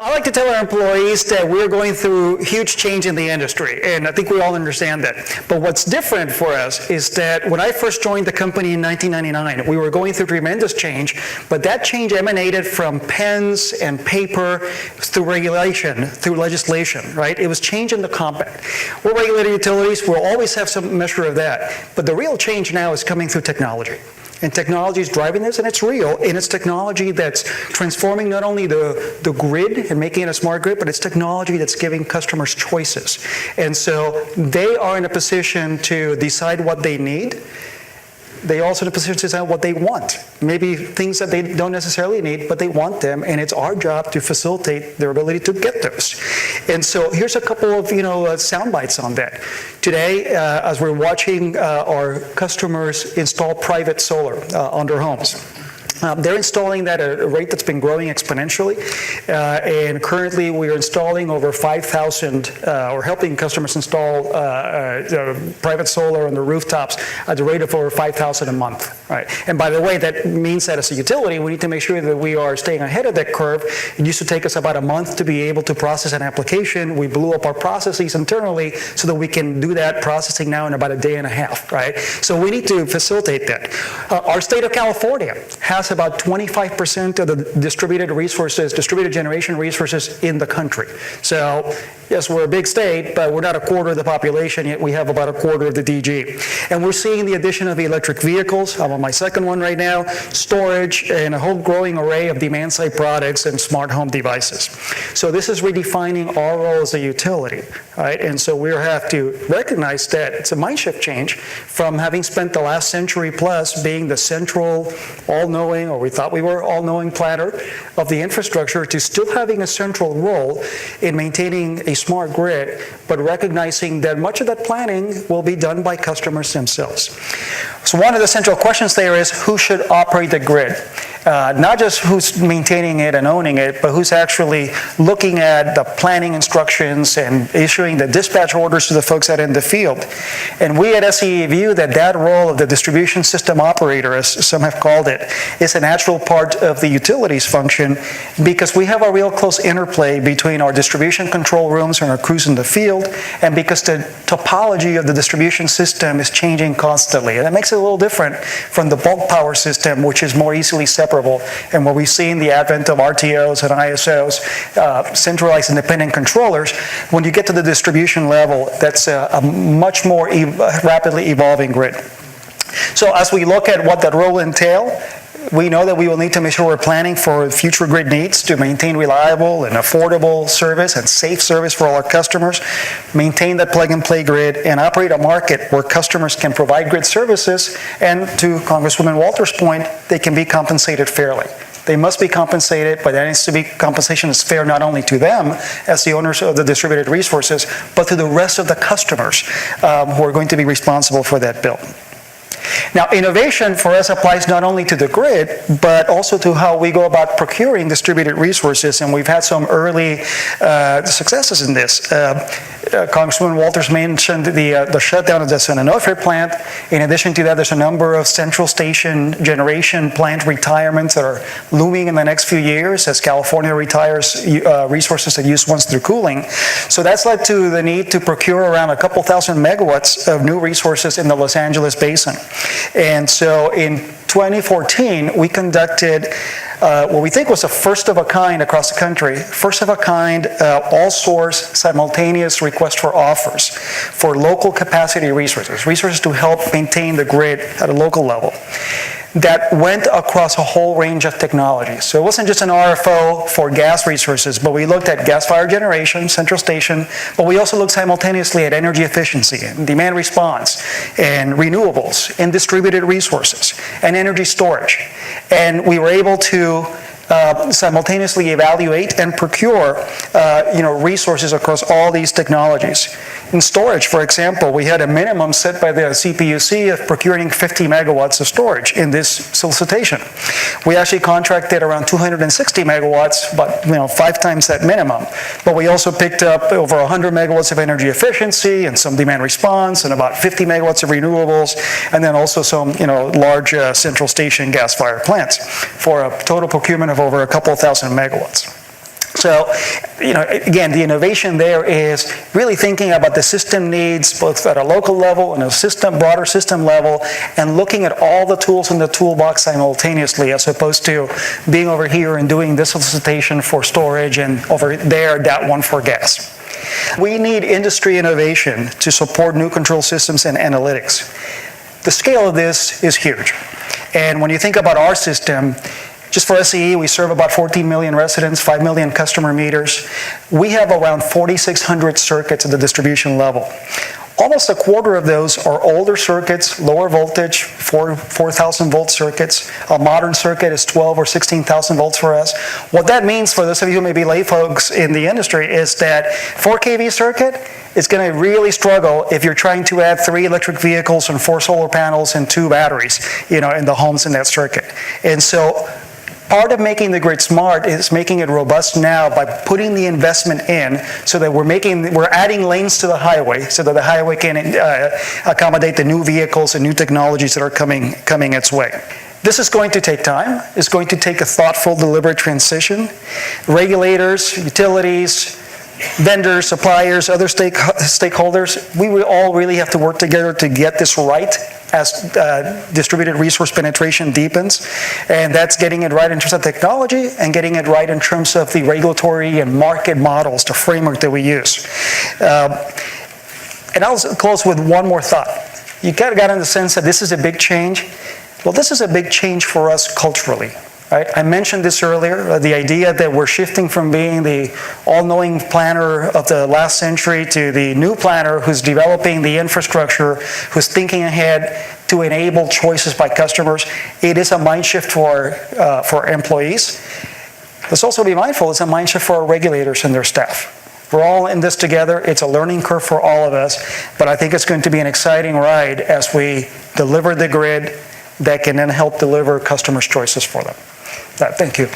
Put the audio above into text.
I like to tell our employees that we're going through huge change in the industry, and I think we all understand that. But what's different for us is that when I first joined the company in 1999, we were going through tremendous change, but that change emanated from pens and paper through regulation, through legislation, right? It was change in the compact. We're regulated utilities, we'll always have some measure of that, but the real change now is coming through technology. And technology is driving this, and it's real, and it's technology that's transforming not only the grid and making it a smart grid, but it's technology that's giving customers choices. And so they are in a position to decide what they need. They also in a position to decide what they want. Maybe things that they don't necessarily need, but they want them, and it's our job to facilitate their ability to get those. And so here's a couple of sound bites on that. Today, as we're watching our customers install private solar on their homes, they're installing that at a rate that's been growing exponentially, and currently we are installing over 5,000, or helping customers install private solar on the rooftops at the rate of over 5,000 a month. Right? And by the way, that means that as a utility, we need to make sure that we are staying ahead of that curve. It used to take us about a month to be able to process an application. We blew up our processes internally so that we can do that processing now in about a day and a half. Right? So we need to facilitate that. Our state of California has about 25% of the distributed generation resources in the country. So yes, we're a big state, but we're not a quarter of the population, yet we have about a quarter of the DG. And we're seeing the addition of electric vehicles. I'm on my second one right now, storage, and a whole growing array of demand-side products and smart home devices. So this is redefining our role as a utility, right? And so we have to recognize that it's a mind shift change from having spent the last century plus being the central, all-knowing, or we thought we were all-knowing planner of the infrastructure, to still having a central role in maintaining a smart grid, but recognizing that much of that planning will be done by customers themselves. So one of the central questions there is who should operate the grid? Not just who's maintaining it and owning it, but who's actually looking at the planning instructions and issuing the dispatch orders to the folks out in the field. And we at SCE view that role of the distribution system operator, as some have called it, is a natural part of the utilities function, because we have a real close interplay between our distribution control rooms and our crews in the field, and because the topology of the distribution system is changing constantly. And that makes it a little different from the bulk power system, which is more easily separable. And what we've seen the advent of RTOs and ISOs, centralized independent controllers, when you get to the distribution level, that's a much more rapidly evolving grid. So as we look at what that role entails, we know that we will need to make sure we're planning for future grid needs to maintain reliable and affordable service and safe service for all our customers, maintain that plug-and-play grid, and operate a market where customers can provide grid services, and to Congresswoman Walters' point, they can be compensated fairly. They must be compensated, but that needs to be compensation that's fair not only to them as the owners of the distributed resources, but to the rest of the customers who are going to be responsible for that bill. Now, innovation for us applies not only to the grid, but also to how we go about procuring distributed resources, and we've had some early successes in this. Congresswoman Walters mentioned the shutdown of the San Onofre plant. In addition to that, there's a number of central station generation plant retirements that are looming in the next few years as California retires resources that use once through cooling. So that's led to the need to procure around a couple thousand megawatts of new resources in the Los Angeles basin. And so in 2014, we conducted what we think was a first of a kind across the country, first of a kind all source simultaneous request for offers for local capacity resources to help maintain the grid at a local level, that went across a whole range of technologies. So it wasn't just an RFO for gas resources, but we looked at gas-fired generation, central station, but we also looked simultaneously at energy efficiency and demand response and renewables and distributed resources and energy storage. And we were able to simultaneously evaluate and procure resources across all these technologies. In storage, for example, we had a minimum set by the CPUC of procuring 50 megawatts of storage in this solicitation. We actually contracted around 260 megawatts, but 5 times that minimum. But we also picked up over 100 megawatts of energy efficiency and some demand response and about 50 megawatts of renewables, and then also some large central station gas-fired plants for a total procurement of over a couple thousand megawatts. So, again, the innovation there is really thinking about the system needs, both at a local level and a broader system level, and looking at all the tools in the toolbox simultaneously, as opposed to being over here and doing this solicitation for storage and over there, that one for gas. We need industry innovation to support new control systems and analytics. The scale of this is huge. And when you think about our system, just for SCE, we serve about 14 million residents, 5 million customer meters. We have around 4,600 circuits at the distribution level. Almost a quarter of those are older circuits, lower voltage, 4,000 volt circuits. A modern circuit is 12 or 16,000 volts for us. What that means for those of you who may be lay folks in the industry is that 4 kV circuit is going to really struggle if you're trying to add 3 electric vehicles and 4 solar panels and 2 batteries, in the homes in that circuit. And so part of making the grid smart is making it robust now by putting the investment in so that we're adding lanes to the highway so that the highway can accommodate the new vehicles and new technologies that are coming its way. This is going to take time. It's going to take a thoughtful, deliberate transition. Regulators, utilities, vendors, suppliers, other stakeholders, we will all really have to work together to get this right as distributed resource penetration deepens. And that's getting it right in terms of technology and getting it right in terms of the regulatory and market models, the framework that we use. And I'll close with one more thought. You kind of got in the sense that this is a big change. Well, this is a big change for us culturally. Right? I mentioned this earlier, the idea that we're shifting from being the all-knowing planner of the last century to the new planner who's developing the infrastructure, who's thinking ahead to enable choices by customers. It is a mind shift for employees. Let's also be mindful, it's a mind shift for our regulators and their staff. We're all in this together. It's a learning curve for all of us, but I think it's going to be an exciting ride as we deliver the grid that can then help deliver customers' choices for them. Thank you.